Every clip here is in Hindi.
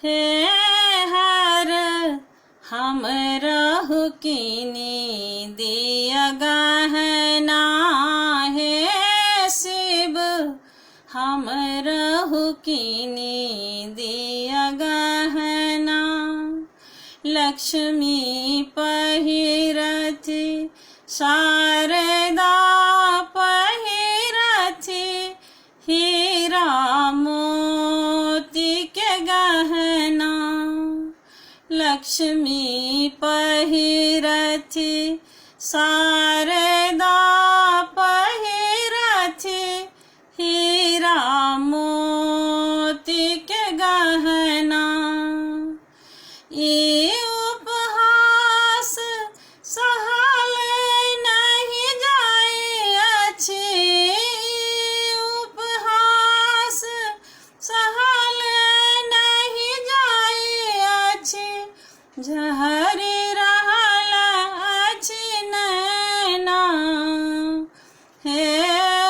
हे हर हम रहु कीनी दिया गहना। हे शिव हम रहु कीनी दिया गहना। लक्ष्मी पहिरथि शारदा पहिरथि हीरा मोती के गहना। लक्ष्मी पहिरथि शारदा पहिरथि हीरा मोती के गहना। ये उपहास सहल नहीं जाए अच्छे। उपहास सहल नहीं जाए अच्छे। झहरी रहल अच्छी नैना। हे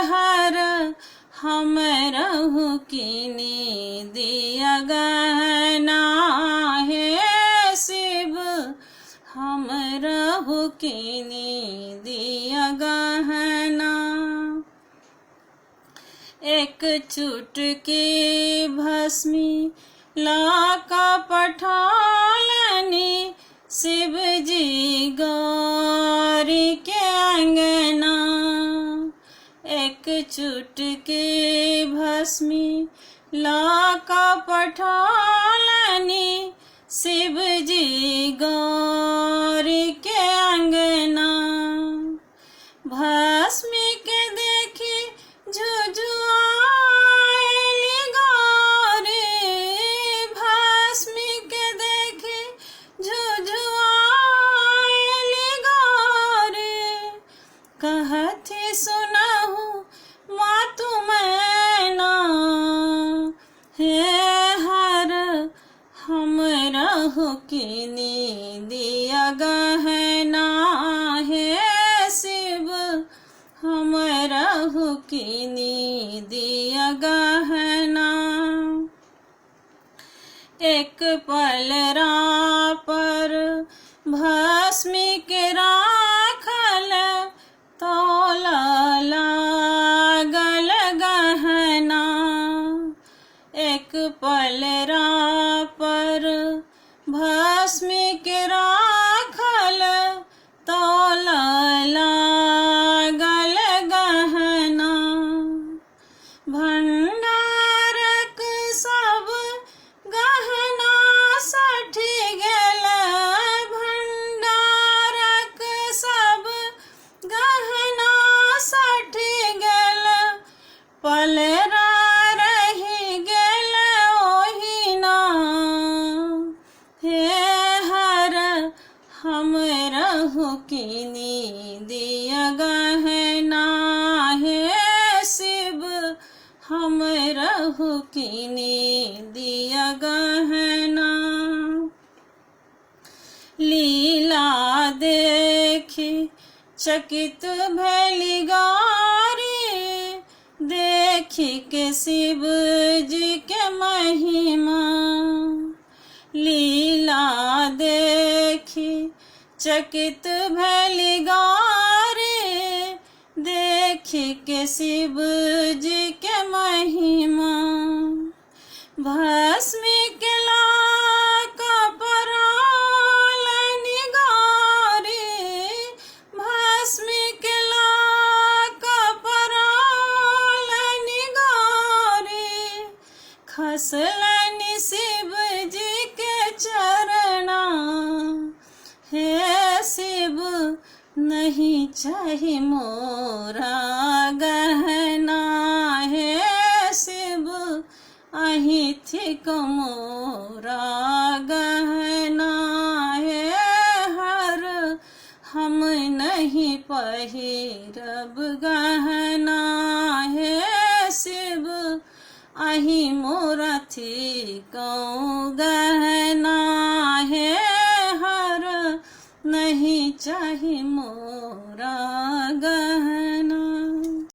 हर हम रहु कीनी दिया गहना। हे शिव हम रहु कीनी दिया गहना। एक चुटकी भस्मी लाका पठालनी शिव जी गौरी के अंगना। एक चुटकी भस्मी लाका पठालनी शिव जी गौरी के अंगना। भस्मी के देखी झुझुआएली गौरी। भस्मी के देखी झुझुआएली गौरी। कहती सुनहु मातु मैना। हे हर हम रहु कीनी दिया गहना। हे शिव हम रहु कीनी दिया गहना। एक पलरा पर भस्मी के राखल तोला लागल गहना। एक पलरा पर भस्मी के राखल तोला लागल गहना। भंडारक सब गहना सठि गेल। भंडारक सब गहना सठि गेल। पलरा रहि गेल ओहिना। हे हर हम रहु कीनी दिया गहना। हे शिव हम रहु कीनी दिया गहना। लीला देखी चकित भैली गौरी। देखी के शिव जी के महिमा। लीला देखी चकित भैली गौरी। देखी के शिव जी के महिमा। भस्मी के लाका परालनी गौरी। भस्मी के लाका परालनी गौरी। खसलनी शिव जी के चरणा। हे शिव नहीं चाही मोरा गहना। हे शिव अहि थिक मोरा गहना। हे हर हम नहीं पहिरब गहना। हे शिव अहि मोरा थिक गहना। हे हर नहीं चाही मोरा